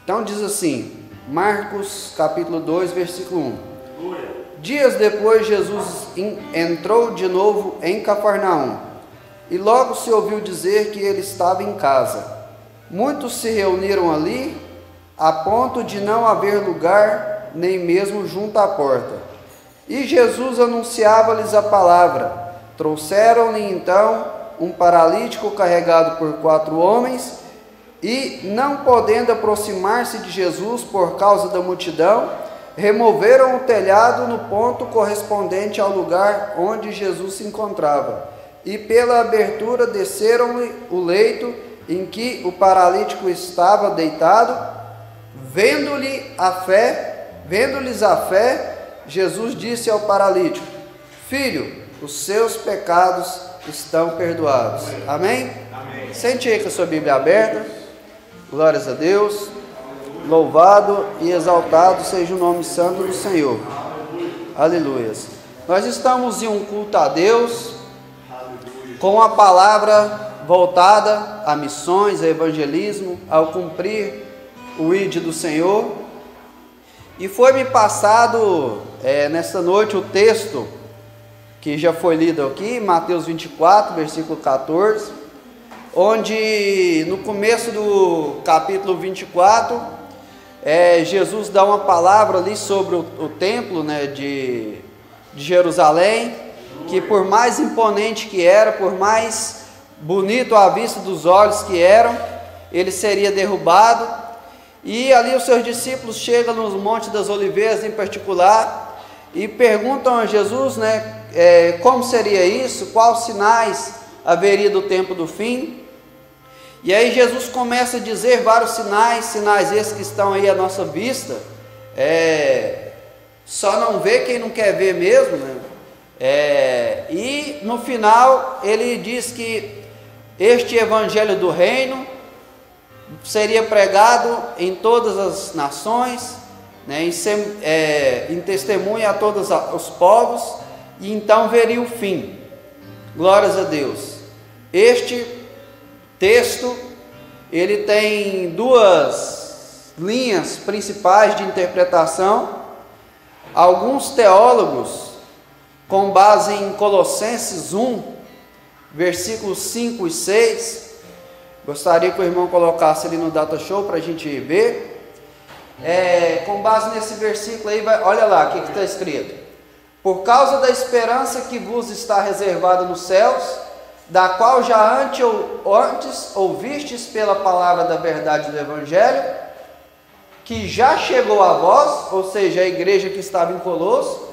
Então diz assim, Marcos capítulo 2, versículo 1. Dias depois Jesus entrou de novo em Cafarnaum, e logo se ouviu dizer que ele estava em casa. Muitos se reuniram ali, a ponto de não haver lugar, nem mesmo junto à porta. E Jesus anunciava-lhes a palavra. Trouxeram-lhe então um paralítico carregado por 4 homens, e, não podendo aproximar-se de Jesus por causa da multidão, removeram o telhado no ponto correspondente ao lugar onde Jesus se encontrava, e pela abertura desceram-lhe o leito em que o paralítico estava deitado. Vendo-lhes a fé, Jesus disse ao paralítico: Filho, os seus pecados estão perdoados. Amém? Amém. Sente aí com a sua Bíblia aberta. Glórias a Deus. Louvado e exaltado seja o nome santo do Senhor. Aleluias. Nós estamos em um culto a Deus, com a palavra voltada a missões, a evangelismo, ao cumprir o ID do Senhor. E foi-me passado nesta noite o texto que já foi lido aqui, Mateus 24, versículo 14, onde no começo do capítulo 24, Jesus dá uma palavra ali sobre o templo, né, de Jerusalém, que por mais imponente que era, por mais bonito à vista dos olhos que eram, ele seria derrubado. E ali os seus discípulos chegam nos Montes das Oliveiras em particular e perguntam a Jesus, né, como seria isso, quais sinais haveria do tempo do fim. E aí Jesus começa a dizer vários sinais esses que estão aí à nossa vista. Só não vê quem não quer ver mesmo, né? E no final ele diz que este evangelho do reino seria pregado em todas as nações, né, em testemunha a todos os povos, e então veria o fim. Glórias a Deus. Este texto, ele tem 2 linhas principais de interpretação. Alguns teólogos, com base em Colossenses 1, versículos 5 e 6, gostaria que o irmão colocasse ali no data show para a gente ver. Com base nesse versículo aí, olha lá o que está escrito: por causa da esperança que vos está reservada nos céus, da qual já antes ouvistes pela palavra da verdade do Evangelho, que já chegou a vós, ou seja, a igreja que estava em Colosso,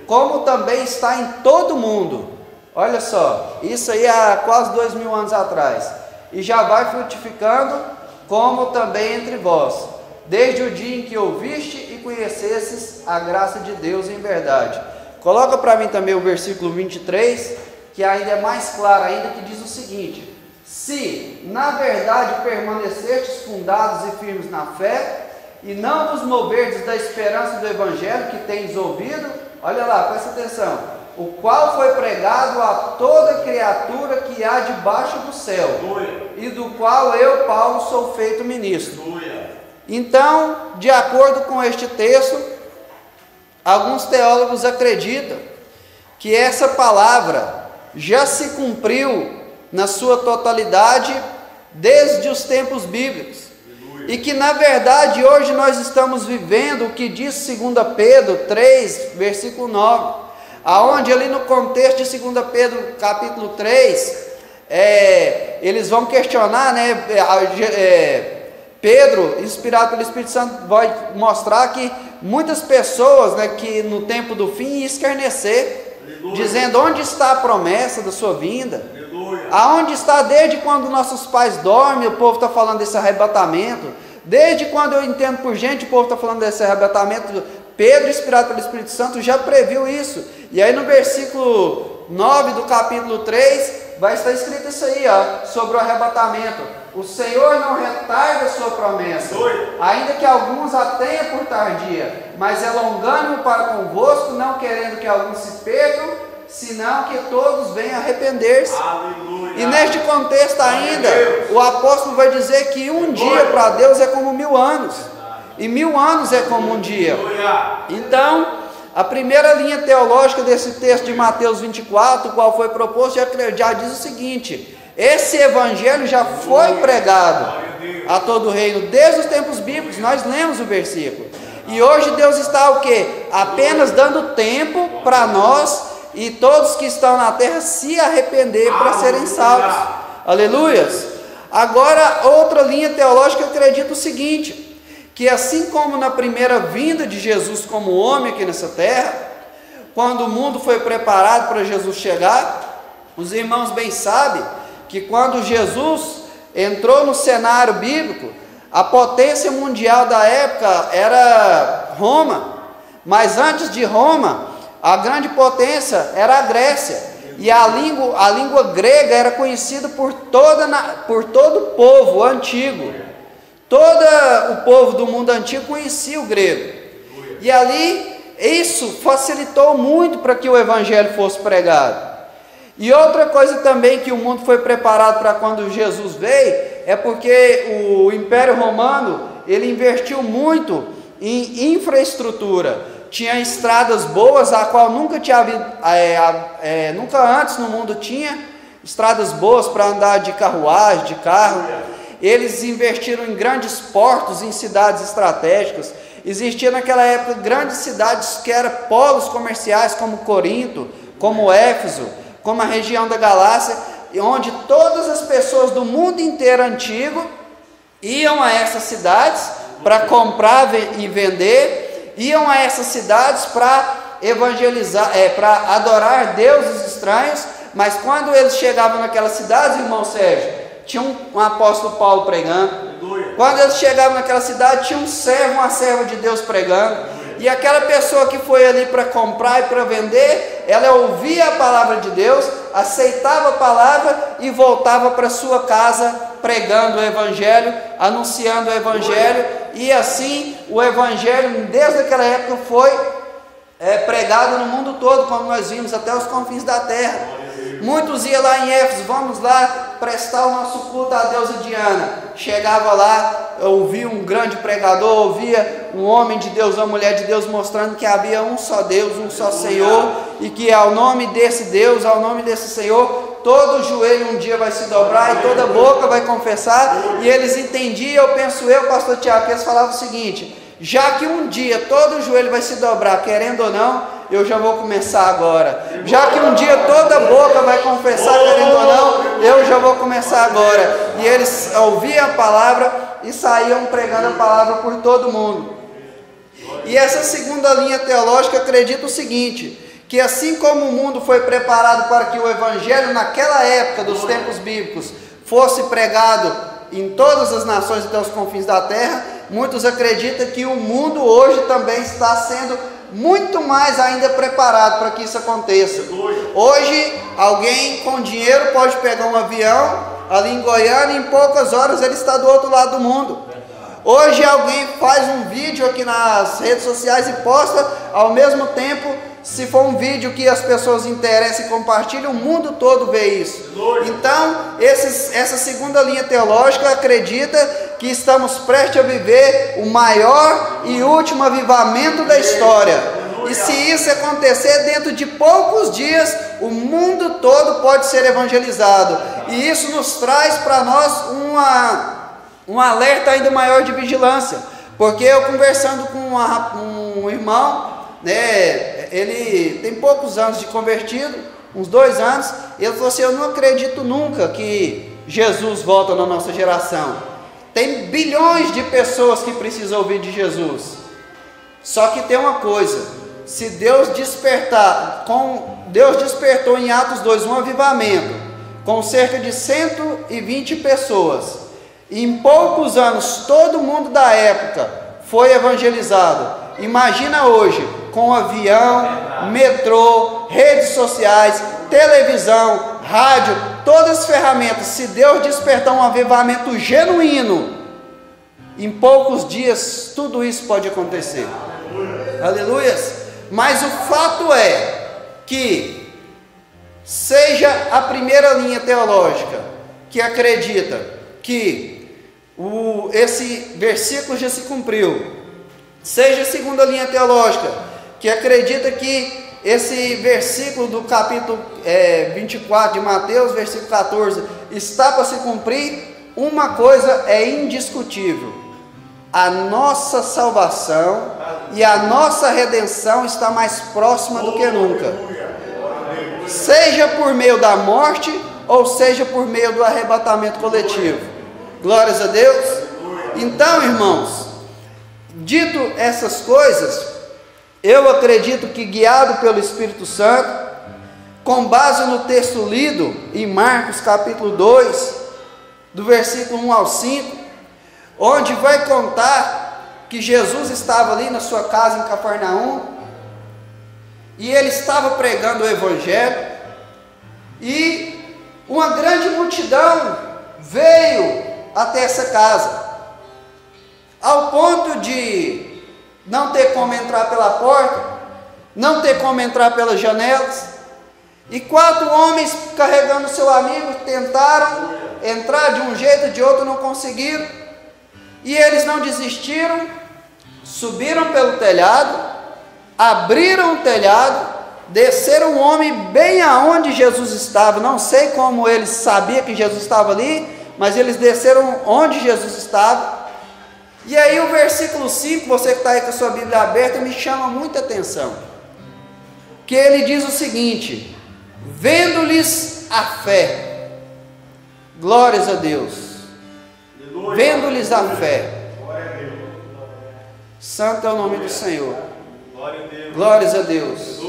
como também está em todo o mundo. Olha só, isso aí há quase 2000 anos atrás, e já vai frutificando, como também entre vós, desde o dia em que ouviste e conhecesses a graça de Deus em verdade. Coloca para mim também o versículo 23, que ainda é mais claro ainda, que diz o seguinte: se na verdade permanecerdes fundados e firmes na fé, e não vos moverdes da esperança do evangelho que tendes ouvido, olha lá, presta atenção, o qual foi pregado a toda criatura que há debaixo do céu, e do qual eu, Paulo, sou feito ministro. Então, de acordo com este texto, alguns teólogos acreditam que essa palavra já se cumpriu na sua totalidade desde os tempos bíblicos, e que na verdade hoje nós estamos vivendo o que diz 2 Pedro 3, versículo 9, aonde ali no contexto de 2 Pedro capítulo 3, eles vão questionar, né, Pedro, inspirado pelo Espírito Santo, vai mostrar que muitas pessoas, né, que no tempo do fim iam escarnecer, dizendo: onde está a promessa da sua vinda? Aonde está desde quando nossos pais dormem? O povo está falando desse arrebatamento. Desde quando eu entendo por gente, o povo está falando desse arrebatamento. Pedro, inspirado pelo Espírito Santo, já previu isso. E aí no versículo 9 do capítulo 3, vai estar escrito isso aí, ó, sobre o arrebatamento: o Senhor não retarda a sua promessa, ainda que alguns a tenham por tardia, mas é longânimo para convosco, não querendo que alguns se percam, senão que todos venham arrepender-se. E neste contexto ainda, o apóstolo vai dizer que um dia para Deus é como 1000 anos, e 1000 anos é como um dia. Então, a primeira linha teológica desse texto de Mateus 24, qual foi proposto, já diz o seguinte: esse evangelho já foi pregado a todo o reino, desde os tempos bíblicos. Nós lemos o versículo, e hoje Deus está o quê? Apenas dando tempo para nós e todos que estão na terra se arrepender para serem salvos. Aleluias. Agora, outra linha teológica acredita o seguinte: que assim como na primeira vinda de Jesus como homem aqui nessa terra, quando o mundo foi preparado para Jesus chegar, os irmãos bem sabem que quando Jesus entrou no cenário bíblico, a potência mundial da época era Roma, mas antes de Roma, a grande potência era a Grécia, e a língua grega era conhecida por todo o povo antigo. Todo o povo do mundo antigo conhecia o grego, e ali isso facilitou muito para que o evangelho fosse pregado. E outra coisa também que o mundo foi preparado para quando Jesus veio, é porque o Império Romano, ele investiu muito em infraestrutura. Tinha estradas boas, a qual nunca antes no mundo tinha estradas boas para andar de carruagem, de carro. Eles investiram em grandes portos, em cidades estratégicas. Existia naquela época grandes cidades que eram polos comerciais, como Corinto, como Éfeso, como a região da Galácia, onde todas as pessoas do mundo inteiro antigo iam a essas cidades para comprar e vender, iam a essas cidades para evangelizar, para adorar deuses estranhos. Mas quando eles chegavam naquelas cidades, irmão Sérgio, tinha um apóstolo Paulo pregando. Quando eles chegavam naquela cidade, tinha um servo, uma serva de Deus pregando. E aquela pessoa que foi ali para comprar e para vender, ela ouvia a palavra de Deus, aceitava a palavra e voltava para sua casa pregando o evangelho, anunciando o evangelho. E assim o evangelho desde aquela época foi pregado no mundo todo, como nós vimos, até os confins da terra. Muitos iam lá em Éfeso: vamos lá prestar o nosso culto à deusa Diana. Chegava lá, ouvia um grande pregador, ouvia um homem de Deus, uma mulher de Deus, mostrando que havia um só Deus, um só Senhor, e que ao nome desse Deus, ao nome desse Senhor, todo joelho um dia vai se dobrar e toda boca vai confessar. E eles entendiam, pastor Tiago, que eles falavam o seguinte: já que um dia todo joelho vai se dobrar, querendo ou não, eu já vou começar agora. Já que um dia toda boca vai confessar, querendo ou não, eu já vou começar agora. E eles ouviam a palavra e saíam pregando a palavra por todo mundo. E essa segunda linha teológica acredita o seguinte: que assim como o mundo foi preparado para que o evangelho naquela época dos tempos bíblicos fosse pregado em todas as nações até os confins da terra, muitos acreditam que o mundo hoje também está sendo muito mais ainda preparado para que isso aconteça. Hoje, alguém com dinheiro pode pegar um avião ali em Goiânia e em poucas horas ele está do outro lado do mundo. Hoje alguém faz um vídeo aqui nas redes sociais e posta, ao mesmo tempo, se for um vídeo que as pessoas interessam e compartilham, o mundo todo vê isso. Então, essa segunda linha teológica acredita que estamos prestes a viver o maior e último avivamento da história. E se isso acontecer, dentro de poucos dias, o mundo todo pode ser evangelizado. E isso nos traz para nós um alerta ainda maior de vigilância. Porque eu conversando com um irmão, ele tem poucos anos de convertido, uns 2 anos, ele falou assim: eu não acredito nunca que Jesus volta na nossa geração. Tem bilhões de pessoas que precisam ouvir de Jesus. Só que tem uma coisa: se Deus despertar, Deus despertou em Atos 2 um avivamento com cerca de 120 pessoas, e em poucos anos todo mundo da época foi evangelizado. Imagina hoje, com avião, metrô, redes sociais, televisão, rádio, todas as ferramentas. Se Deus despertar um avivamento genuíno, em poucos dias tudo isso pode acontecer. Aleluias! Mas o fato é que seja a primeira linha teológica que acredita que esse versículo já se cumpriu, seja a segunda linha teológica que acredita que esse versículo do capítulo 24 de Mateus, versículo 14, está para se cumprir, uma coisa é indiscutível: a nossa salvação e a nossa redenção está mais próxima do que nunca, seja por meio da morte ou seja por meio do arrebatamento coletivo. Glórias a Deus. Então, irmãos, dito essas coisas, eu acredito que, guiado pelo Espírito Santo, com base no texto lido em Marcos capítulo 2, do versículo 1 ao 5, onde vai contar que Jesus estava ali na sua casa em Cafarnaum, e ele estava pregando o Evangelho, e uma grande multidão veio até essa casa, ao ponto de não ter como entrar pela porta, não ter como entrar pelas janelas, e 4 homens carregando seu amigo tentaram entrar de um jeito ou de outro, não conseguiram, e eles não desistiram, subiram pelo telhado, abriram o telhado, desceram um homem bem aonde Jesus estava. Não sei como eles sabiam que Jesus estava ali, mas eles desceram onde Jesus estava. E aí o versículo 5, você que está aí com a sua Bíblia aberta, me chama muita atenção, que ele diz o seguinte: vendo-lhes a fé, glórias a Deus, vendo-lhes a fé, santo é o nome do Senhor, glórias a Deus,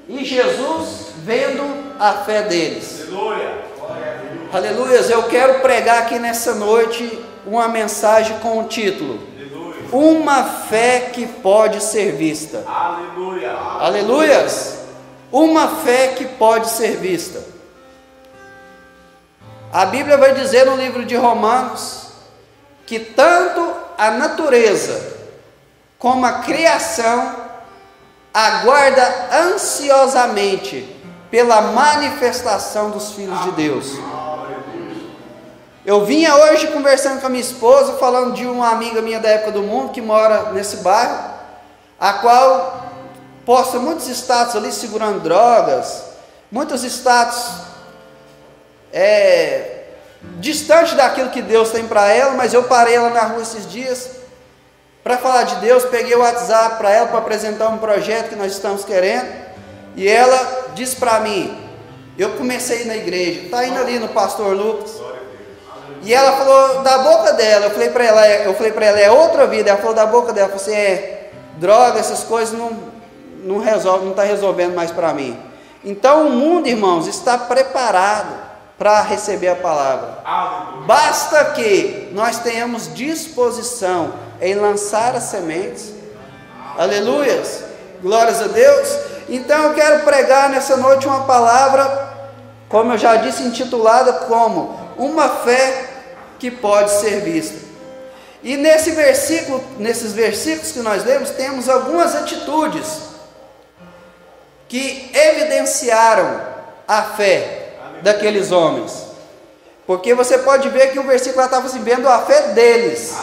e Jesus vendo a fé deles, aleluias. Eu quero pregar aqui nessa noite uma mensagem com o título: uma fé que pode ser vista. Aleluia. Aleluias. Uma fé que pode ser vista. A Bíblia vai dizer no livro de Romanos que tanto a natureza como a criação aguarda ansiosamente pela manifestação dos filhos de Deus. Eu vinha hoje conversando com a minha esposa, falando de uma amiga minha da época do mundo, que mora nesse bairro, a qual posta muitos status ali segurando drogas, muitos status distante daquilo que Deus tem para ela. Mas eu parei ela na rua esses dias para falar de Deus, peguei o WhatsApp para ela para apresentar um projeto que nós estamos querendo, e ela disse para mim: eu comecei a ir na igreja, está indo ali no Pastor Lucas. E ela falou da boca dela, eu falei para ela, é outra vida. Ela falou da boca dela, você droga, essas coisas não resolve, não está resolvendo mais para mim. Então o mundo, irmãos, está preparado para receber a palavra. Basta que nós tenhamos disposição em lançar as sementes. Aleluias, glórias a Deus. Então eu quero pregar nessa noite uma palavra, como eu já disse, intitulada como uma fé que pode ser vista. E nesses versículos que nós lemos, temos algumas atitudes que evidenciaram a fé daqueles homens. Porque você pode ver que o versículo estava assim: vendo a fé deles.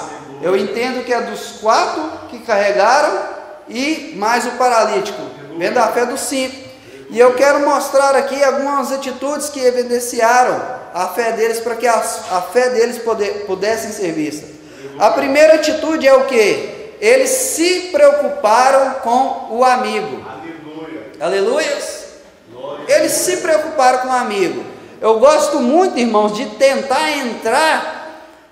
Eu entendo que é dos 4 que carregaram e mais o paralítico, vendo a fé dos 5. E eu quero mostrar aqui algumas atitudes que evidenciaram a fé deles, para que a fé deles pudessem ser vista. A primeira atitude é o que? Eles se preocuparam com o amigo. Aleluias. Eles se preocuparam com o amigo. Eu gosto muito, irmãos, de tentar entrar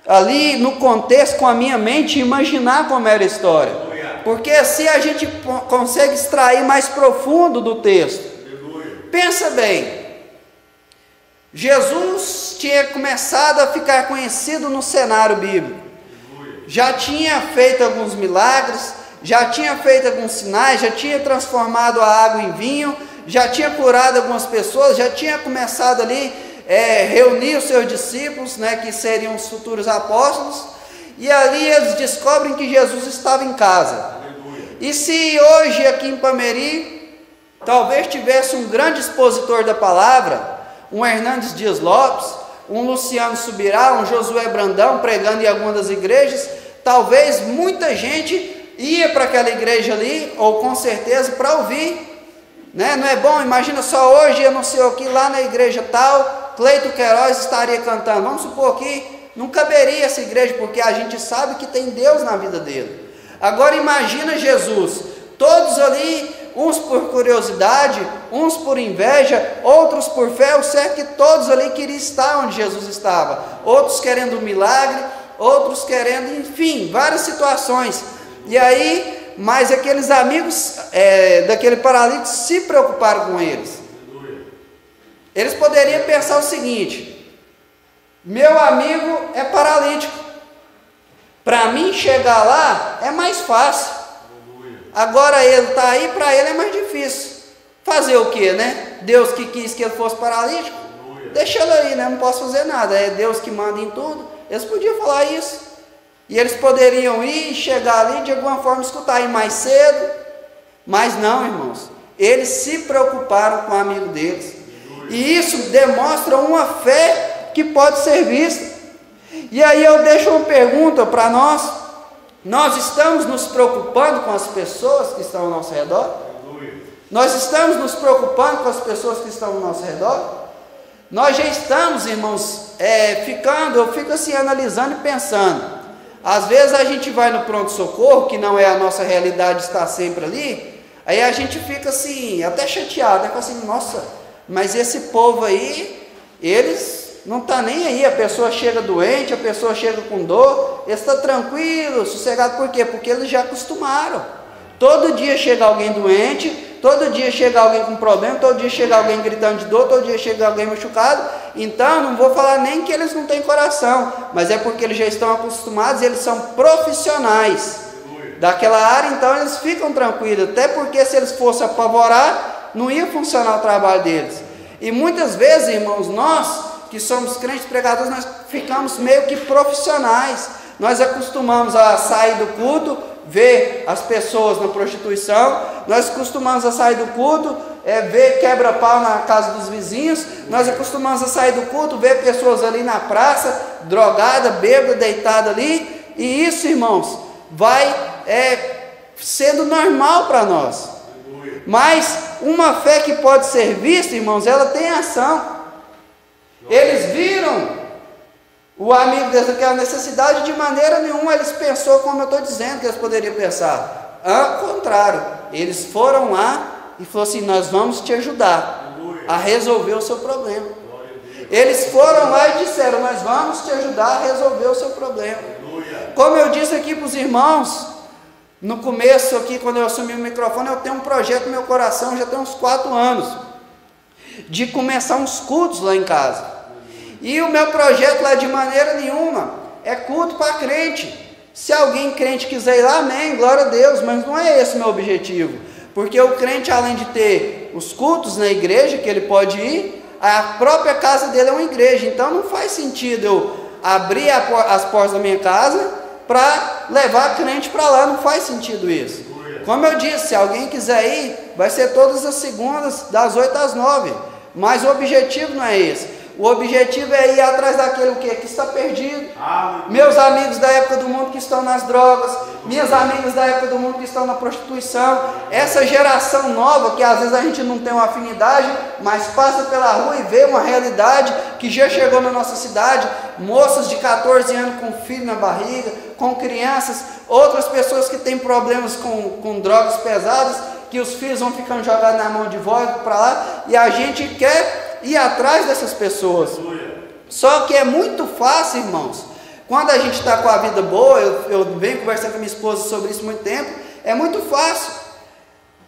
ali no contexto com a minha mente e imaginar como era a história, porque assim a gente consegue extrair mais profundo do texto. Pensa bem, Jesus tinha começado a ficar conhecido no cenário bíblico, já tinha feito alguns milagres, já tinha feito alguns sinais, já tinha transformado a água em vinho, já tinha curado algumas pessoas, já tinha começado ali reunir os seus discípulos, que seriam os futuros apóstolos, e ali eles descobrem que Jesus estava em casa. E se hoje aqui em Pameri talvez tivesse um grande expositor da palavra, um Hernandes Dias Lopes, um Luciano Subirá, um Josué Brandão pregando em alguma das igrejas, talvez muita gente ia para aquela igreja ali, ou com certeza para ouvir, né? Não é bom? Imagina só hoje, anunciou aqui lá na igreja tal, Cleito Queiroz estaria cantando. Vamos supor que não caberia essa igreja, porque a gente sabe que tem Deus na vida dele. Agora imagina Jesus, todos ali, uns por curiosidade, uns por inveja, outros por fé. O certo é que todos ali queriam estar onde Jesus estava, outros querendo um milagre, outros querendo, enfim, várias situações. E aí, mas aqueles amigos daquele paralítico se preocuparam com eles. Eles poderiam pensar o seguinte: meu amigo é paralítico, para mim chegar lá é mais fácil. Agora ele está aí, para ele é mais difícil. Fazer o que, né? Deus que quis que ele fosse paralítico, deixa ele aí, né? Não posso fazer nada, é Deus que manda em tudo. Eles podiam falar isso, e eles poderiam ir, chegar ali, de alguma forma escutar, ir mais cedo. Mas não, irmãos, eles se preocuparam com o amigo deles, e isso demonstra uma fé que pode ser vista. E aí eu deixo uma pergunta para nós: nós estamos nos preocupando com as pessoas que estão ao nosso redor? Nós estamos nos preocupando com as pessoas que estão ao nosso redor? Nós já estamos, irmãos, eu fico assim analisando e pensando. Às vezes a gente vai no pronto-socorro, que não é a nossa realidade estar sempre ali, aí a gente fica assim, até chateado, né? Assim, nossa, mas esse povo aí, eles não estão nem aí. A pessoa chega doente, a pessoa chega com dor, eles estão tranquilos, sossegados. Por quê? Porque eles já acostumaram. Todo dia chega alguém doente, todo dia chega alguém com problema, todo dia chega alguém gritando de dor, todo dia chega alguém machucado. Então, não vou falar nem que eles não têm coração, mas é porque eles já estão acostumados, eles são profissionais daquela área, então eles ficam tranquilos. Até porque se eles fossem apavorar, não ia funcionar o trabalho deles. E muitas vezes, irmãos, nós que somos crentes pregadores, nós ficamos meio que profissionais. Nós acostumamos a sair do culto, ver as pessoas na prostituição, nós acostumamos a sair do culto, ver quebra-pau na casa dos vizinhos, nós acostumamos a sair do culto, ver pessoas ali na praça, drogada, bêbada, deitada ali, e isso, irmãos, vai sendo normal para nós. Mas uma fé que pode ser vista, irmãos, ela tem ação. Eles viram o amigo deles naquela necessidade, de maneira nenhuma eles pensou como eu estou dizendo que eles poderiam pensar. Ao contrário, eles foram lá e falaram assim: nós vamos te ajudar a resolver o seu problema. Eles foram lá e disseram: nós vamos te ajudar a resolver o seu problema. Como eu disse aqui para os irmãos, no começo aqui, quando eu assumi o microfone, eu tenho um projeto no meu coração, já tem uns 4 anos, de começar uns cultos lá em casa. E o meu projeto lá, de maneira nenhuma, é culto para crente. Se alguém crente quiser ir lá, amém, glória a Deus, mas não é esse o meu objetivo. Porque o crente, além de ter os cultos na igreja, que ele pode ir, a própria casa dele é uma igreja. Então não faz sentido eu abrir as portas da minha casa para levar crente para lá, não faz sentido isso. Como eu disse, se alguém quiser ir, vai ser todas as segundas, das 8 às 9. Mas o objetivo não é esse. O objetivo é ir atrás daquele que está perdido. Meus amigos da época do mundo que estão nas drogas, minhas amigas da época do mundo que estão na prostituição, essa geração nova que às vezes a gente não tem uma afinidade, mas passa pela rua e vê uma realidade que já chegou na nossa cidade. Moças de 14 anos com filho na barriga, com crianças, outras pessoas que têm problemas com drogas pesadas, que os filhos vão ficando jogados na mão de vó para lá, e a gente quer ir atrás dessas pessoas. Só que é muito fácil, irmãos, quando a gente está com a vida boa, eu venho conversando com minha esposa sobre isso há muito tempo, é muito fácil.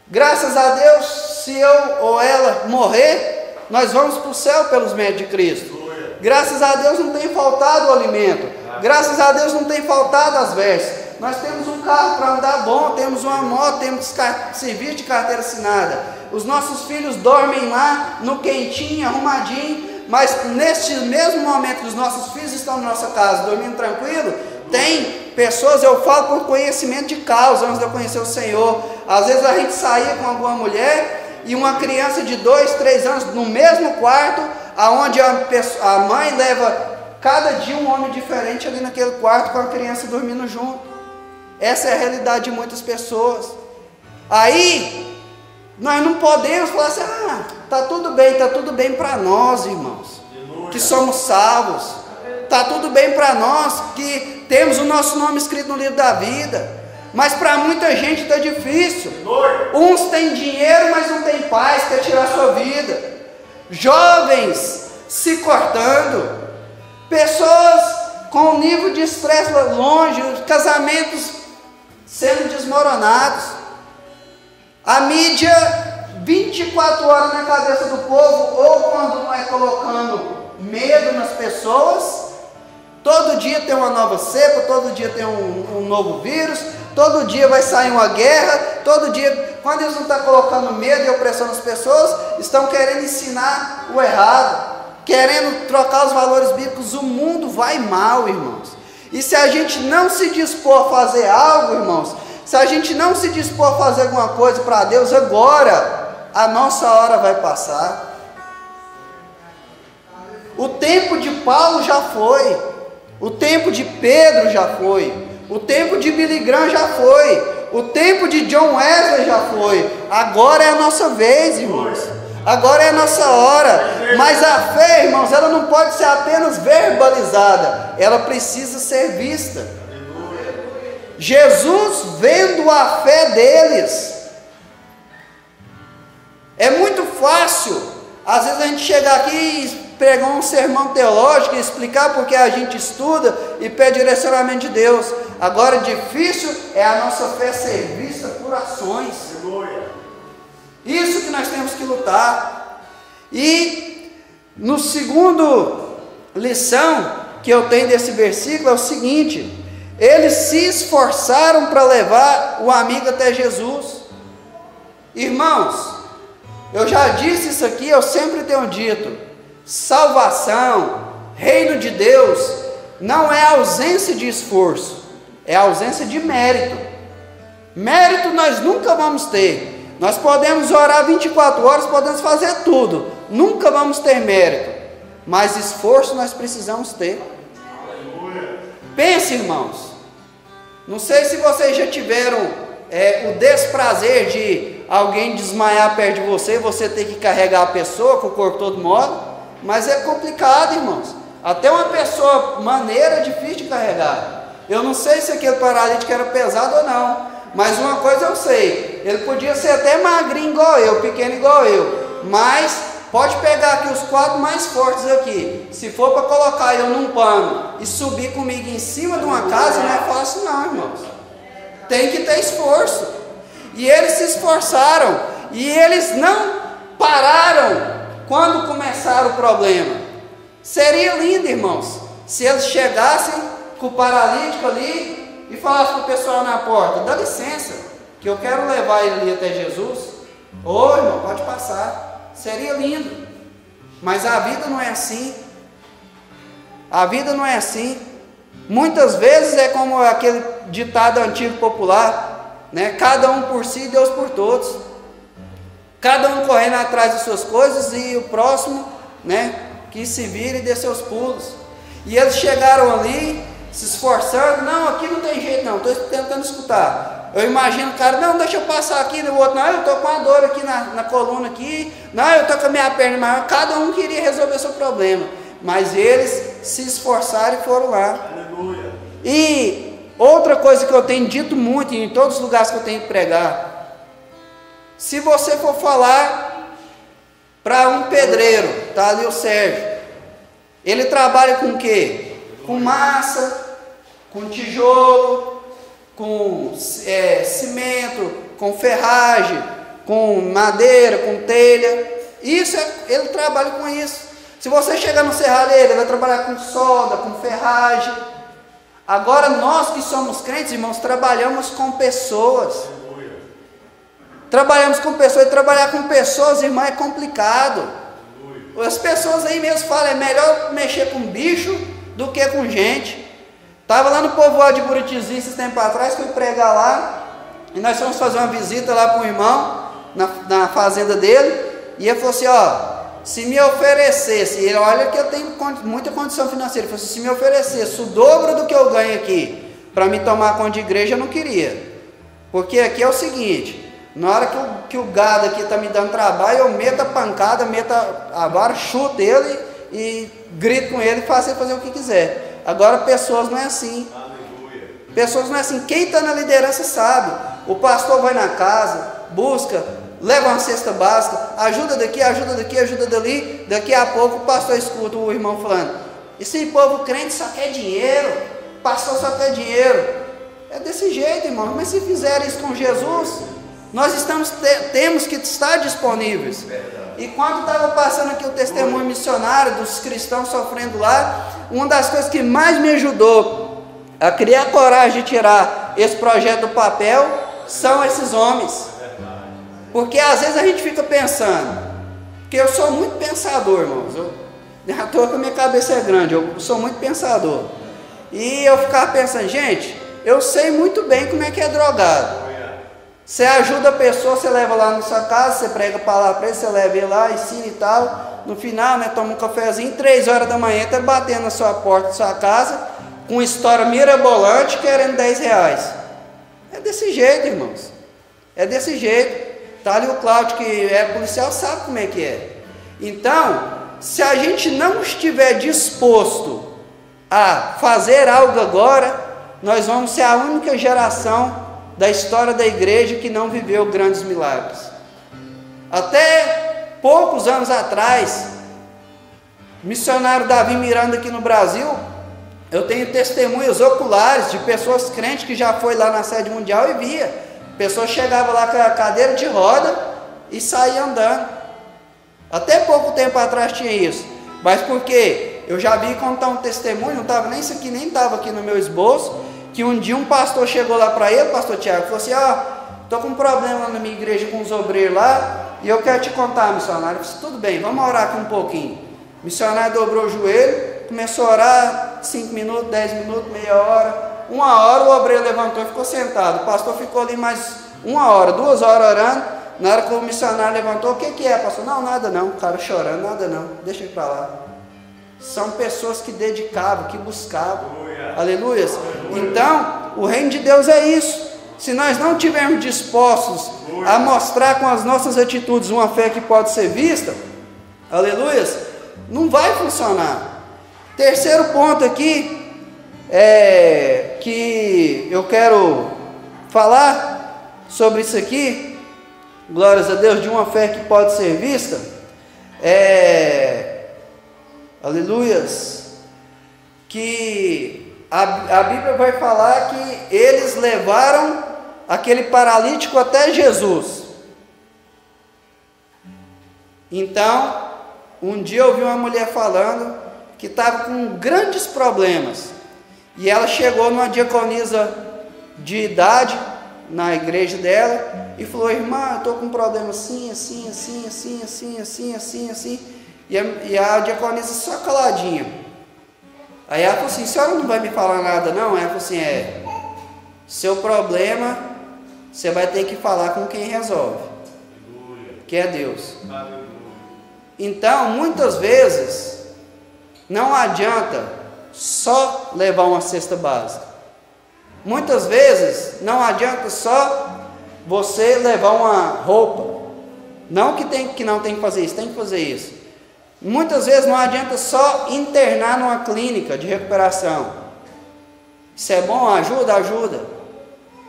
Graças a Deus, se eu ou ela morrer, nós vamos para o céu pelos méritos de Cristo. Graças a Deus não tem faltado o alimento, graças a Deus não tem faltado as vestes. Nós temos um carro para andar bom, temos uma moto, temos serviço de carteira assinada. Os nossos filhos dormem lá no quentinho, arrumadinho, mas neste mesmo momento que os nossos filhos estão na nossa casa, dormindo tranquilo, tem pessoas, eu falo por conhecimento de causa, antes de eu conhecer o Senhor. Às vezes a gente saía com alguma mulher e uma criança de 2, 3 anos no mesmo quarto, aonde a mãe leva cada dia um homem diferente ali naquele quarto com a criança dormindo junto. Essa é a realidade de muitas pessoas. Aí, nós não podemos falar assim, está tudo bem para nós, irmãos, que somos salvos, está tudo bem para nós, que temos o nosso nome escrito no livro da vida, mas para muita gente está difícil. Uns têm dinheiro, mas não têm paz, quer tirar sua vida. Jovens se cortando, pessoas com nível de estresse longe, casamentos sendo desmoronados, a mídia 24 horas na cabeça do povo, ou quando não é colocando medo nas pessoas, todo dia tem uma nova cepa, todo dia tem um novo vírus, todo dia vai sair uma guerra, todo dia, quando eles não estão colocando medo e opressão nas pessoas, estão querendo ensinar o errado, querendo trocar os valores bíblicos. O mundo vai mal, irmãos, e se a gente não se dispor a fazer algo, irmãos, se a gente não se dispor a fazer alguma coisa para Deus agora, a nossa hora vai passar. O tempo de Paulo já foi, o tempo de Pedro já foi, o tempo de Billy Graham já foi, o tempo de John Wesley já foi. Agora é a nossa vez, irmãos, agora é a nossa hora. Mas a fé, irmãos, ela não pode ser apenas verbalizada, ela precisa ser vista. Jesus vendo a fé deles. É muito fácil, às vezes, a gente chegar aqui e pregar um sermão teológico e explicar porque a gente estuda e pede direcionamento de Deus. Agora, difícil é a nossa fé ser vista por ações. Isso que nós temos que lutar. E no segundo lição que eu tenho desse versículo é o seguinte: eles se esforçaram para levar o amigo até Jesus. Irmãos, eu já disse isso aqui, eu sempre tenho dito: salvação, reino de Deus, não é ausência de esforço, é ausência de mérito. Mérito nós nunca vamos ter. Nós podemos orar 24 horas, podemos fazer tudo, nunca vamos ter mérito, mas esforço nós precisamos ter. Pense, irmãos, não sei se vocês já tiveram o desprazer de alguém desmaiar perto de você, você ter que carregar a pessoa com o corpo todo mole, mas é complicado, irmãos. Até uma pessoa maneira é difícil de carregar. Eu não sei se aquele paralítico era pesado ou não, mas uma coisa eu sei, ele podia ser até magrinho igual eu, pequeno igual eu, mas pode pegar aqui os 4 mais fortes aqui, se for para colocar eu num pano e subir comigo em cima de uma casa, não é fácil não, irmãos. Tem que ter esforço. E eles se esforçaram, e eles não pararam quando começaram o problema. Seria lindo, irmãos, se eles chegassem com o paralítico ali e falassem para o pessoal na porta: dá licença, que eu quero levar ele ali até Jesus. Ô, irmão, pode passar. Seria lindo. Mas a vida não é assim. A vida não é assim. Muitas vezes é como aquele ditado antigo popular, né? Cada um por si, Deus por todos. Cada um correndo atrás de suas coisas e o próximo, né, que se vire e dê seus pulos. E eles chegaram ali, se esforçando. Não, aqui não tem jeito não, estou tentando escutar. Eu imagino o cara: não, deixa eu passar aqui. O outro: não, eu estou com a dor aqui na coluna aqui. Não, eu estou com a minha perna maior. Cada um queria resolver seu problema, mas eles se esforçaram e foram lá. Aleluia. E outra coisa que eu tenho dito muito em todos os lugares que eu tenho que pregar: se você for falar para um pedreiro, tá ali o Sérgio, ele trabalha com o quê? Com massa, com tijolo, com cimento, com ferragem, com madeira, com telha. Isso ele trabalha com isso. Se você chegar no serralheiro, ele vai trabalhar com solda, com ferragem. Agora nós que somos crentes, irmãos, trabalhamos com pessoas. Trabalhamos com pessoas, e trabalhar com pessoas, irmão, é complicado. As pessoas aí mesmo falam: é melhor mexer com bicho do que com gente. Estava lá no povoado de Buritizinho esses tempos atrás, fui pregar lá, e nós fomos fazer uma visita lá para um irmão, na fazenda dele, e ele falou assim, ó, se me oferecesse, ele olha que eu tenho muita condição financeira, ele falou assim, se me oferecesse o dobro do que eu ganho aqui, para me tomar conta de igreja, eu não queria, porque aqui é o seguinte, na hora que o gado aqui está me dando trabalho, eu meto a pancada, meto a vara, chuto ele e grito com ele e faço ele fazer o que quiser. Agora pessoas não é assim. Aleluia. Pessoas não é assim. Quem está na liderança sabe. O pastor vai na casa, busca, leva uma cesta básica, ajuda daqui, ajuda dali. Daqui a pouco o pastor escuta o irmão falando, esse povo crente só quer dinheiro, o pastor só quer dinheiro. É desse jeito, irmão. Mas se fizer isso com Jesus, nós temos que estar disponíveis. E quando estava passando aqui o testemunho missionário dos cristãos sofrendo lá, uma das coisas que mais me ajudou a criar coragem de tirar esse projeto do papel são esses homens. Porque às vezes a gente fica pensando, porque eu sou muito pensador, irmãos, à toa que a minha cabeça é grande, eu sou muito pensador, e eu ficava pensando, gente, eu sei muito bem como é que é drogado. Você ajuda a pessoa, você leva lá na sua casa, você prega a palavra para ele, você leva ele lá, ensina e tal, no final, né, toma um cafezinho, 3 horas da manhã, está batendo na sua porta da sua casa, com uma história mirabolante, querendo 10 reais. É desse jeito, irmãos, é desse jeito. Está ali o Cláudio, que é policial, sabe como é que é. Então, se a gente não estiver disposto a fazer algo agora, nós vamos ser a única geração da história da igreja que não viveu grandes milagres. Até poucos anos atrás, missionário Davi Miranda aqui no Brasil, eu tenho testemunhos oculares de pessoas crentes que já foi lá na sede mundial e via. Pessoas chegavam lá com a cadeira de roda e saíam andando. Até pouco tempo atrás tinha isso. Mas porque eu já vi contar um testemunho, não estava nem isso aqui, nem estava aqui no meu esboço, que um dia um pastor chegou lá para ele, pastor Tiago, falou assim, estou com um problema lá na minha igreja com os obreiros lá, e eu quero te contar, missionário. Eu disse, tudo bem, vamos orar aqui um pouquinho. O missionário dobrou o joelho, começou a orar, 5 minutos, 10 minutos, meia hora, 1 hora, o obreiro levantou e ficou sentado. O pastor ficou ali mais 1 hora, 2 horas orando. Na hora que o missionário levantou, o que é, pastor? Não, nada não, o cara chorando, nada não, deixa ele para lá. São pessoas que dedicavam, que buscavam. Aleluia. Então, o reino de Deus é isso. Se nós não estivermos dispostos a mostrar com as nossas atitudes uma fé que pode ser vista, aleluia, não vai funcionar. Terceiro ponto aqui, que eu quero falar sobre isso aqui, glórias a Deus, de uma fé que pode ser vista, aleluias, que a Bíblia vai falar que eles levaram aquele paralítico até Jesus. Então, um dia eu ouvi uma mulher falando que estava com grandes problemas, e ela chegou numa diaconisa de idade na igreja dela e falou, irmã, eu estou com um problema assim, e a diaconisa só caladinha. Aí ela falou assim, a senhora não vai me falar nada não? Ela falou assim, seu problema, você vai ter que falar com quem resolve, que é Deus. Então, muitas vezes, não adianta só levar uma cesta básica. Muitas vezes, não adianta só você levar uma roupa. Não que não tem que fazer isso, tem que fazer isso. Muitas vezes não adianta só internar numa clínica de recuperação. Isso é bom, ajuda.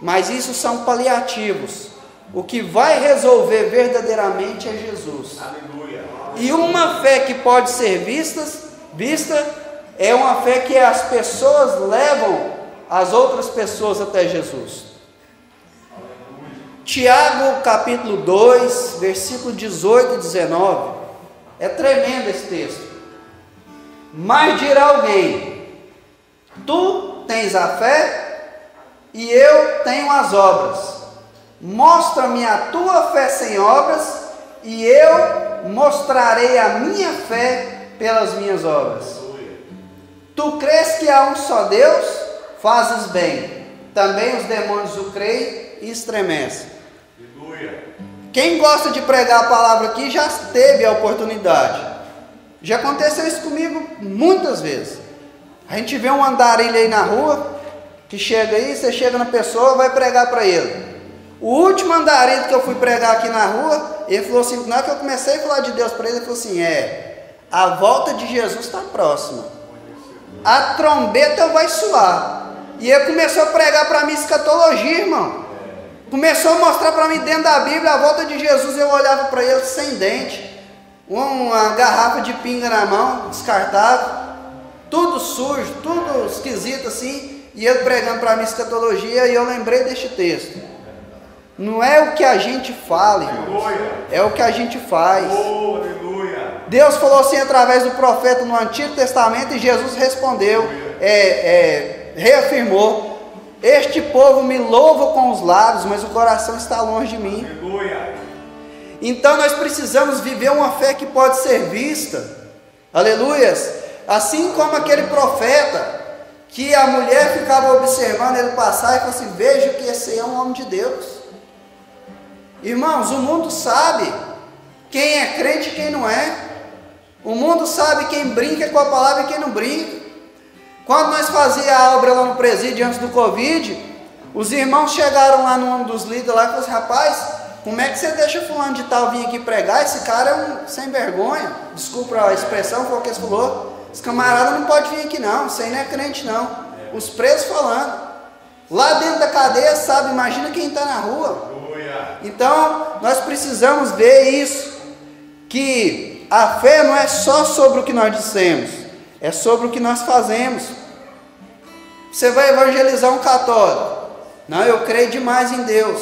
Mas isso são paliativos. O que vai resolver verdadeiramente é Jesus. Aleluia. E uma fé que pode ser vista é uma fé que as pessoas levam as outras pessoas até Jesus. Tiago capítulo 2, versículo 18 e 19. É tremendo esse texto. Mas dirá alguém, tu tens a fé e eu tenho as obras. Mostra-me a tua fé sem obras e eu mostrarei a minha fé pelas minhas obras. Tu crês que há um só Deus? Fazes bem. Também os demônios o creem e estremecem. Quem gosta de pregar a palavra aqui já teve a oportunidade. Já aconteceu isso comigo muitas vezes. A gente vê um andarilho aí na rua, que chega aí, você chega na pessoa, vai pregar para ele. O último andarilho que eu fui pregar aqui na rua, ele falou assim, na hora que eu comecei a falar de Deus para ele, ele falou assim, a volta de Jesus está próxima. A trombeta vai soar. E ele começou a pregar para mim escatologia, irmão. Começou a mostrar para mim dentro da Bíblia a volta de Jesus. Eu olhava para ele sem dente, uma garrafa de pinga na mão, descartável, tudo sujo, tudo esquisito assim. E ele pregando para mim escatologia. E eu lembrei deste texto. Não é o que a gente fala, irmãos, é o que a gente faz. Deus falou assim através do profeta no Antigo Testamento, e Jesus respondeu, reafirmou: este povo me louva com os lábios, mas o coração está longe de mim. Então nós precisamos viver uma fé que pode ser vista, aleluias, assim como aquele profeta, que a mulher ficava observando ele passar e falou assim, veja que esse é um homem de Deus. Irmãos, o mundo sabe quem é crente e quem não é. O mundo sabe quem brinca com a palavra e quem não brinca. Quando nós fazíamos a obra lá no presídio antes do Covid, os irmãos chegaram lá num dos líderes lá e falaram assim, rapaz, como é que você deixa fulano de tal vir aqui pregar? Esse cara é um sem vergonha. Desculpa a expressão, foi o que ele falou. Esse camarada não pode vir aqui não, você não é crente não. Os presos falando. Lá dentro da cadeia, sabe, imagina quem está na rua. Então, nós precisamos ver isso, que a fé não é só sobre o que nós dissemos, é sobre o que nós fazemos. Você vai evangelizar um católico, não, eu creio demais em Deus,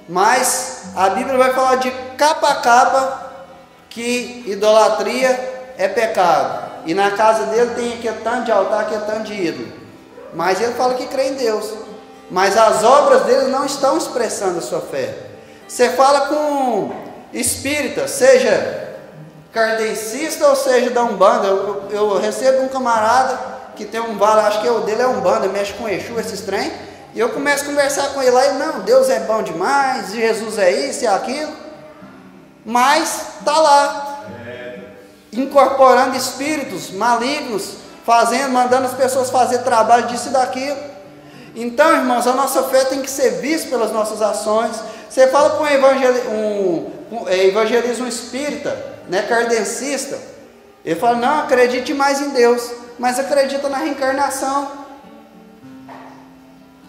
mas a Bíblia vai falar de capa a capa que idolatria é pecado, e na casa dele tem aquele tanto de altar, aquele tanto de ídolo, mas ele fala que crê em Deus, mas as obras dele não estão expressando a sua fé. Você fala com espírita, seja kardecista ou seja da Umbanda. Eu recebo um camarada que tem um vale, acho que o dele é Umbanda, mexe com Exu, esses trem, e eu começo a conversar com ele lá, e não, Deus é bom demais, Jesus é isso e aquilo, mas está lá, incorporando espíritos malignos, mandando as pessoas fazer trabalho disso e daquilo. Então, irmãos, a nossa fé tem que ser vista pelas nossas ações. Você fala com evangelismo espírita, né, kardecista, ele fala, não, acredite mais em Deus, mas acredita na reencarnação,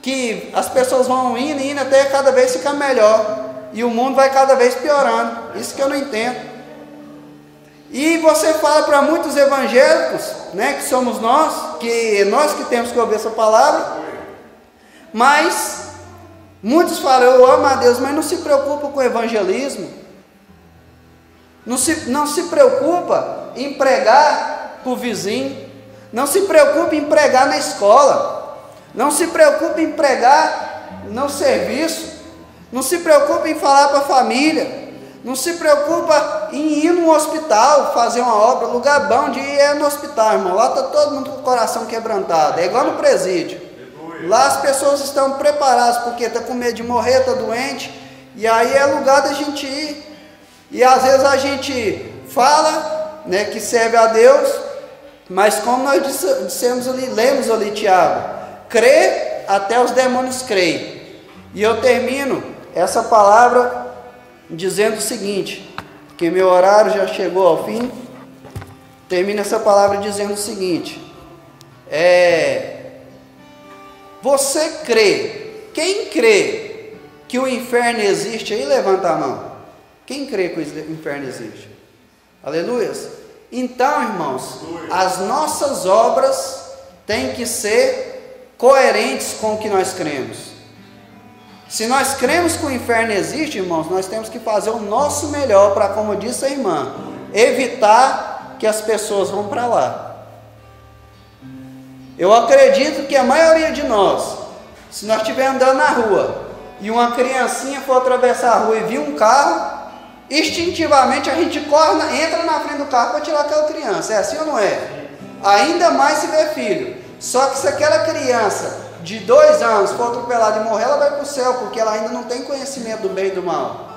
que as pessoas vão indo até cada vez ficar melhor, e o mundo vai cada vez piorando. Isso que eu não entendo. E você fala para muitos evangélicos, né, que somos nós que temos que ouvir essa palavra, mas muitos falam, eu amo a Deus, mas não se preocupa com o evangelismo, não se preocupa em pregar para o vizinho, não se preocupa em pregar na escola, não se preocupa em pregar no serviço, não se preocupa em falar para a família, não se preocupa em ir no hospital, fazer uma obra. Lugar bom de ir é no hospital, irmão, lá está todo mundo com o coração quebrantado, é igual no presídio. Lá as pessoas estão preparadas, porque está com medo de morrer, está doente, e aí é lugar da gente ir. E às vezes a gente fala, né, que serve a Deus, mas como nós dissemos ali, lemos ali, Tiago, crê até os demônios creem. E eu termino essa palavra dizendo o seguinte, que meu horário já chegou ao fim, termino essa palavra dizendo o seguinte, você crê, quem crê que o inferno existe aí, levanta a mão. Quem crê que o inferno existe? Aleluias. Então, irmãos, as nossas obras têm que ser coerentes com o que nós cremos. Se nós cremos que o inferno existe, irmãos, nós temos que fazer o nosso melhor para, como disse a irmã, evitar que as pessoas vão para lá. Eu acredito que a maioria de nós, se nós estivermos andando na rua e uma criancinha for atravessar a rua e vir um carro, instintivamente a gente corre, entra na frente do carro para tirar aquela criança. É assim ou não é? Ainda mais se vê filho. Só que se aquela criança de 2 anos for atropelada e morrer, ela vai para o céu, porque ela ainda não tem conhecimento do bem e do mal.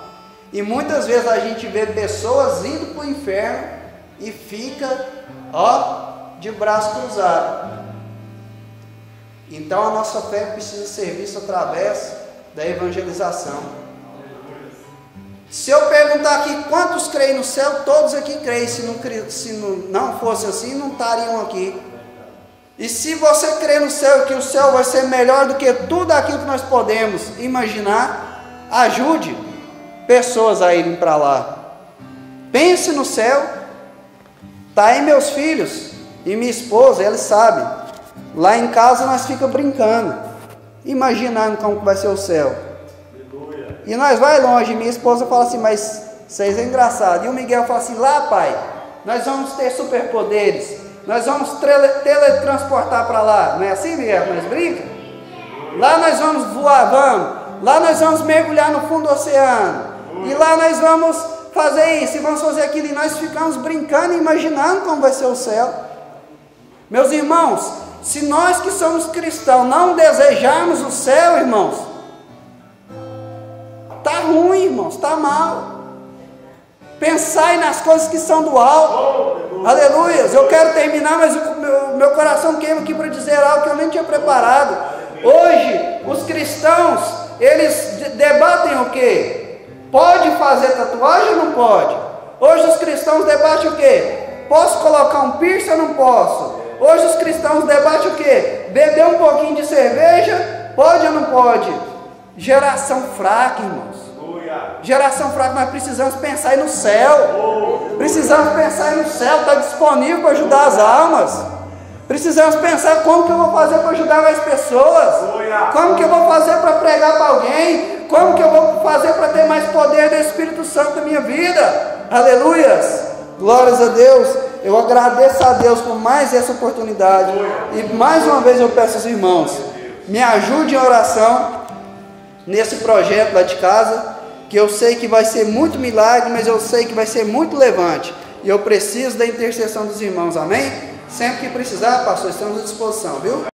E muitas vezes a gente vê pessoas indo para o inferno e fica, de braço cruzado. Então a nossa fé precisa ser vista através da evangelização. Se eu perguntar aqui quantos creem no céu, todos aqui creem. Se não fosse assim, não estariam aqui. E se você crê no céu, que o céu vai ser melhor do que tudo aquilo que nós podemos imaginar, ajude pessoas a irem para lá. Pense no céu. Está aí meus filhos e minha esposa, eles sabem. Lá em casa nós ficamos brincando, imaginando como vai ser o céu. E nós vai longe. Minha esposa fala assim, mas vocês é engraçado. E o Miguel fala assim, lá pai, nós vamos ter superpoderes. Nós vamos teletransportar para lá. Não é assim, Miguel? Nós brinca? Lá nós vamos voar, vamos. Lá nós vamos mergulhar no fundo do oceano. E lá nós vamos fazer isso e vamos fazer aquilo. E nós ficamos brincando e imaginando como vai ser o céu. Meus irmãos, se nós que somos cristãos não desejarmos o céu, irmãos, está ruim, irmãos, está mal. Pensai nas coisas que são do alto. Aleluia. Eu quero terminar, mas o meu coração queima aqui para dizer algo que eu nem tinha preparado. Hoje, os cristãos, eles debatem o quê? Pode fazer tatuagem ou não pode? Hoje os cristãos debatem o quê? Posso colocar um piercing ou não posso? Hoje os cristãos debatem o quê? Beber um pouquinho de cerveja, pode ou não pode? Geração fraca, irmãos. Geração fraca, nós precisamos pensar aí no céu. Precisamos pensar aí no céu, está disponível para ajudar as almas. Precisamos pensar como que eu vou fazer para ajudar mais pessoas. Como que eu vou fazer para pregar para alguém. Como que eu vou fazer para ter mais poder do Espírito Santo na minha vida. Aleluias. Glórias a Deus. Eu agradeço a Deus por mais essa oportunidade. E mais uma vez eu peço aos irmãos, me ajude em oração nesse projeto lá de casa, que eu sei que vai ser muito milagre, mas eu sei que vai ser muito levante. E eu preciso da intercessão dos irmãos, amém? Sempre que precisar, pastor, estamos à disposição, viu?